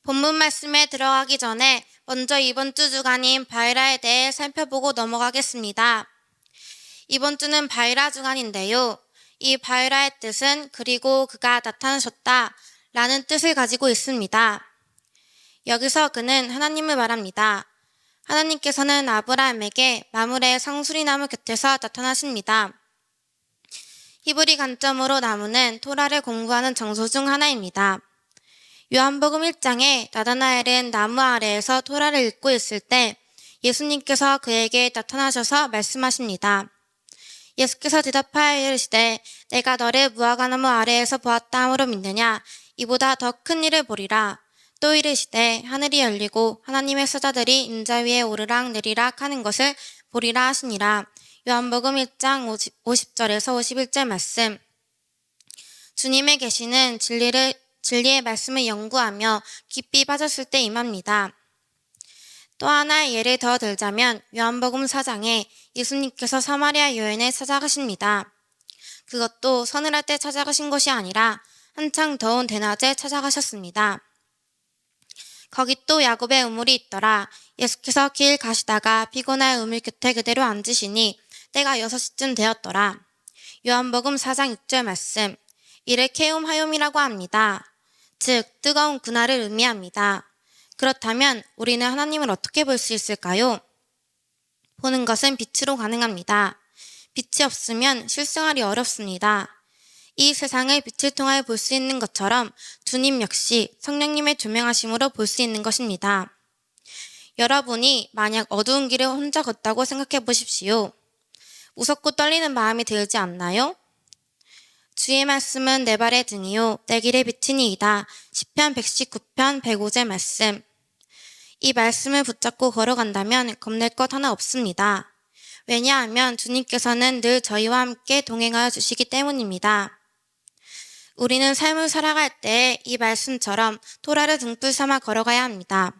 본문 말씀에 들어가기 전에 먼저 이번 주 주간인 바이라에 대해 살펴보고 넘어가겠습니다. 이번 주는 바이라 주간인데요. 이 바이라의 뜻은 그리고 그가 나타나셨다 라는 뜻을 가지고 있습니다. 여기서 그는 하나님을 말합니다. 하나님께서는 아브라함에게 마므레 상수리나무 곁에서 나타나십니다. 히브리 관점으로 나무는 토라를 공부하는 장소 중 하나입니다. 요한복음 1장에 나다나엘은 나무 아래에서 토라를 읽고 있을 때 예수님께서 그에게 나타나셔서 말씀하십니다. 예수께서 대답하여 이르시되 내가 너를 무화과나무 아래에서 보았다 함으로 믿느냐 이보다 더 큰 일을 보리라. 또 이르시되 하늘이 열리고 하나님의 사자들이 인자 위에 오르락 내리락 하는 것을 보리라 하시니라. 요한복음 1장 50절에서 51절 말씀. 주님의 계시는 진리의 말씀을 연구하며 깊이 빠졌을 때 임합니다. 또 하나의 예를 더 들자면 요한복음 4장에 예수님께서 사마리아 여인을 찾아가십니다. 그것도 서늘할 때 찾아가신 것이 아니라 한창 더운 대낮에 찾아가셨습니다. 거기 또 야곱의 우물이 있더라. 예수께서 길 가시다가 피곤할 우물 곁에 그대로 앉으시니 때가 6시쯤 되었더라. 요한복음 4장 6절 말씀. 이를 케움하욤이라고 합니다. 즉 뜨거운 그날을 의미합니다. 그렇다면 우리는 하나님을 어떻게 볼 수 있을까요? 보는 것은 빛으로 가능합니다. 빛이 없으면 실생활이 어렵습니다. 이 세상을 빛을 통하여 볼 수 있는 것처럼 주님 역시 성령님의 조명하심으로 볼 수 있는 것입니다. 여러분이 만약 어두운 길을 혼자 걷다고 생각해 보십시오. 무섭고 떨리는 마음이 들지 않나요? 주의 말씀은 내 발의 등이요 내 길의 빛이니이다. 시편 119편 105절 말씀. 이 말씀을 붙잡고 걸어간다면 겁낼 것 하나 없습니다. 왜냐하면 주님께서는 늘 저희와 함께 동행하여 주시기 때문입니다. 우리는 삶을 살아갈 때 이 말씀처럼 토라를 등불 삼아 걸어가야 합니다.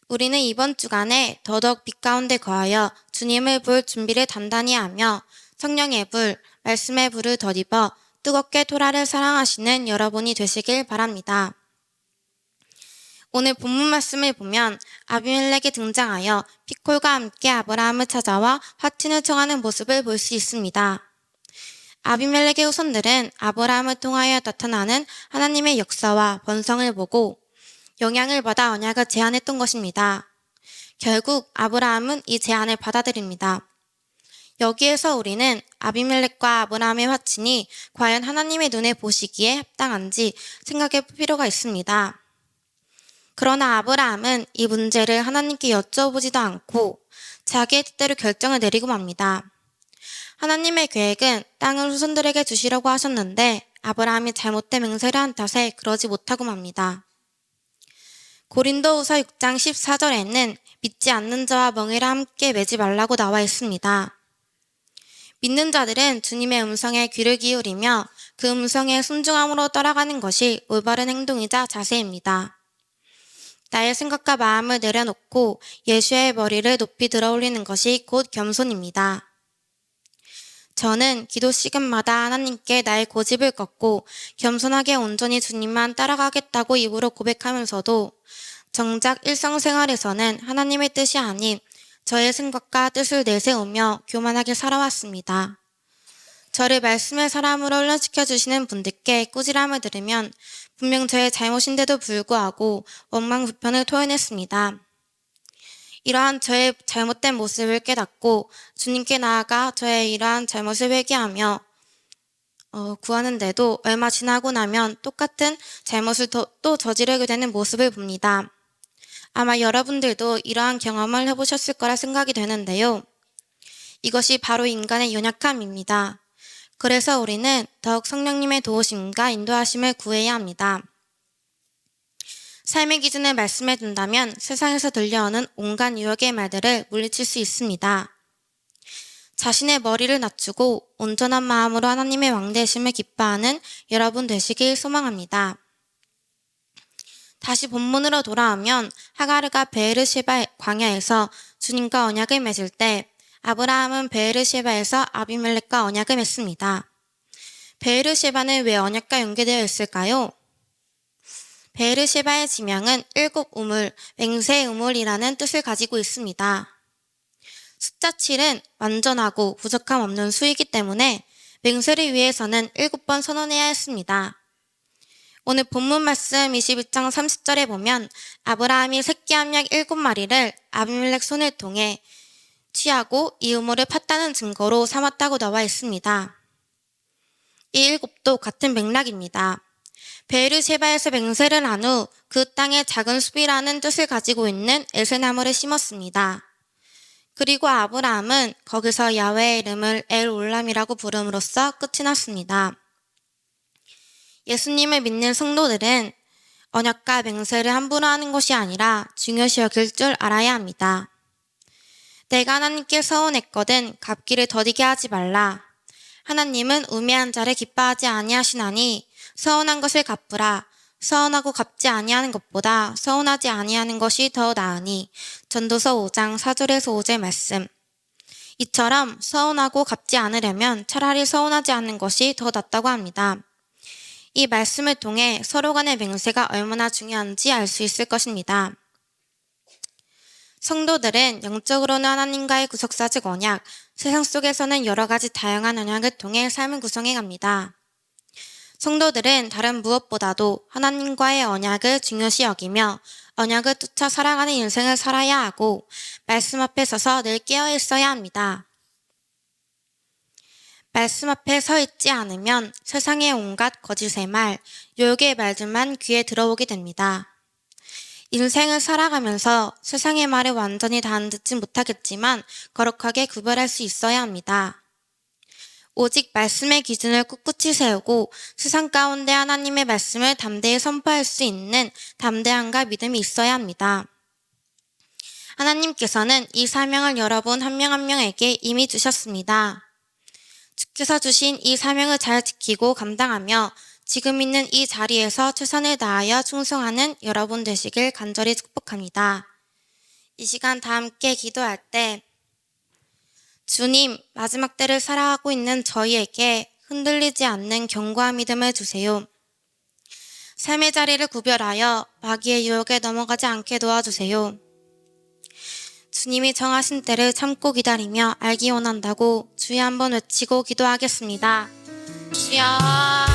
우리는 이번 주간에 더더욱 빛 가운데 거하여 주님을 볼 준비를 단단히 하며 성령의 불, 말씀의 불을 덧입어 뜨겁게 토라를 사랑하시는 여러분이 되시길 바랍니다. 오늘 본문 말씀을 보면 아비멜렉이 등장하여 피콜과 함께 아브라함을 찾아와 화친을 청하는 모습을 볼 수 있습니다. 아비멜렉의 후손들은 아브라함을 통하여 나타나는 하나님의 역사와 번성을 보고 영향을 받아 언약을 제안했던 것입니다. 결국 아브라함은 이 제안을 받아들입니다. 여기에서 우리는 아비멜렉과 아브라함의 화친이 과연 하나님의 눈에 보시기에 합당한지 생각해 볼 필요가 있습니다. 그러나 아브라함은 이 문제를 하나님께 여쭤보지도 않고 자기의 뜻대로 결정을 내리고 맙니다. 하나님의 계획은 땅을 후손들에게 주시려고 하셨는데 아브라함이 잘못된 맹세를 한 탓에 그러지 못하고 맙니다. 고린도후서 6장 14절에는 믿지 않는 자와 멍에를 함께 매지 말라고 나와 있습니다. 믿는 자들은 주님의 음성에 귀를 기울이며 그 음성에 순종함으로 따라가는 것이 올바른 행동이자 자세입니다. 나의 생각과 마음을 내려놓고 예수의 머리를 높이 들어올리는 것이 곧 겸손입니다. 저는 기도 시간마다 하나님께 나의 고집을 꺾고 겸손하게 온전히 주님만 따라가겠다고 입으로 고백하면서도 정작 일상생활에서는 하나님의 뜻이 아닌 저의 생각과 뜻을 내세우며 교만하게 살아왔습니다. 저를 말씀의 사람으로 훈련시켜 주시는 분들께 꾸지람을 들으면 분명 저의 잘못인데도 불구하고 원망 불편을 토해냈습니다. 이러한 저의 잘못된 모습을 깨닫고 주님께 나아가 저의 이러한 잘못을 회개하며 구하는데도 얼마 지나고 나면 똑같은 잘못을 또 저지르게 되는 모습을 봅니다. 아마 여러분들도 이러한 경험을 해보셨을 거라 생각이 되는데요. 이것이 바로 인간의 연약함입니다. 그래서 우리는 더욱 성령님의 도우심과 인도하심을 구해야 합니다. 삶의 기준을 말씀해 둔다면 세상에서 들려오는 온갖 유혹의 말들을 물리칠 수 있습니다. 자신의 머리를 낮추고 온전한 마음으로 하나님의 왕되심을 기뻐하는 여러분 되시길 소망합니다. 다시 본문으로 돌아오면 하가르가 베에르시바 광야에서 주님과 언약을 맺을 때 아브라함은 베에르셰바에서 아비멜렉과 언약을 맺습니다. 베에르셰바는 왜 언약과 연계되어 있을까요? 베에르셰바의 지명은 일곱 우물, 맹세 우물이라는 뜻을 가지고 있습니다. 숫자 7은 완전하고 부족함 없는 수이기 때문에 맹세를 위해서는 7번 선언해야 했습니다. 오늘 본문 말씀 22장 30절에 보면 아브라함이 새끼 암양 7마리를 아비멜렉 손을 통해 취하고 이 우물을 팠다는 증거로 삼았다고 나와 있습니다. 이 7도 같은 맥락입니다. 베에르셰바에서 맹세를 한 후 그 땅에 작은 숲이라는 뜻을 가지고 있는 에세나무를 심었습니다. 그리고 아브라함은 거기서 야훼의 이름을 엘올람이라고 부름으로써 끝이 났습니다. 예수님을 믿는 성도들은 언약과 맹세를 함부로 하는 것이 아니라 중요시 여길 줄 알아야 합니다. 내가 하나님께 서운했거든 갚기를 더디게 하지 말라. 하나님은 우매한 자를 기뻐하지 아니하시나니 서운한 것을 갚으라. 서운하고 갚지 아니하는 것보다 서운하지 아니하는 것이 더 나으니. 전도서 5장 4절에서 5절 말씀. 이처럼 서운하고 갚지 않으려면 차라리 서운하지 않는 것이 더 낫다고 합니다. 이 말씀을 통해 서로 간의 맹세가 얼마나 중요한지 알 수 있을 것입니다. 성도들은 영적으로는 하나님과의 구속사 즉 언약, 세상 속에서는 여러 가지 다양한 언약을 통해 삶을 구성해 갑니다. 성도들은 다른 무엇보다도 하나님과의 언약을 중요시 여기며 언약을 쫓아 살아가는 인생을 살아야 하고 말씀 앞에 서서 늘 깨어 있어야 합니다. 말씀 앞에 서 있지 않으면 세상의 온갖 거짓의 말, 유혹의 말들만 귀에 들어오게 됩니다. 인생을 살아가면서 세상의 말을 완전히 다 듣진 못하겠지만 거룩하게 구별할 수 있어야 합니다. 오직 말씀의 기준을 꿋꿋이 세우고 세상 가운데 하나님의 말씀을 담대히 선포할 수 있는 담대함과 믿음이 있어야 합니다. 하나님께서는 이 사명을 여러분 한 명 한 명에게 이미 주셨습니다. 주께서 주신 이 사명을 잘 지키고 감당하며 지금 있는 이 자리에서 최선을 다하여 충성하는 여러분 되시길 간절히 축복합니다. 이 시간 다 함께 기도할 때 주님, 마지막 때를 살아가고 있는 저희에게 흔들리지 않는 견고한 믿음을 주세요. 삶의 자리를 구별하여 마귀의 유혹에 넘어가지 않게 도와주세요. 주님이 정하신 때를 참고 기다리며 알기 원한다고 주여 한번 외치고 기도하겠습니다. 주여